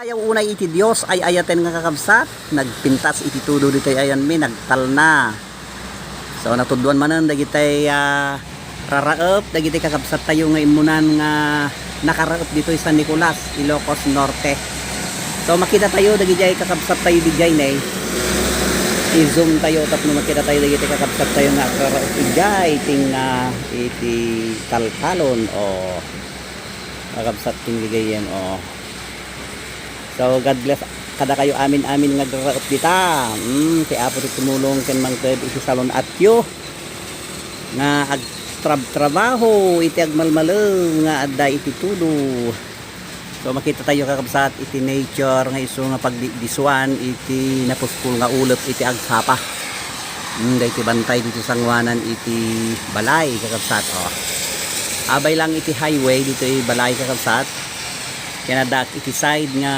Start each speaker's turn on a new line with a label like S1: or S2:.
S1: Ayaw unay iti Dios ay ayaten nga kakabsat, nagpintas iti tudo ditoy ayan mi nagtalna. So natudwan manen dagitay raraep dagitay kakabsat tayo nga imunan nga nakaraep ditoy San Nicolas, Ilocos Norte. So makita tayo dagitay kakabsat tayo digay nay. I-zoom tayo tapno makita tayo dagitay kakabsat tayo nga karaep digay ting iti taltalon o kakabsat ting digay yan o. So God bless kada kayo amin nga graot dita. Kay apo tumulong ken mangted iti salon atyo nga trabaho iti agmalmalem nga adda iti tulo. So makita tayo kakabsat iti nature nga isu nga pagdisuan iti napuspul nga ulep iti agsapa. Iti bantay dito sangwanan iti balay kakabsat abay lang iti highway dito balay kakabsat. Kaya iti side nga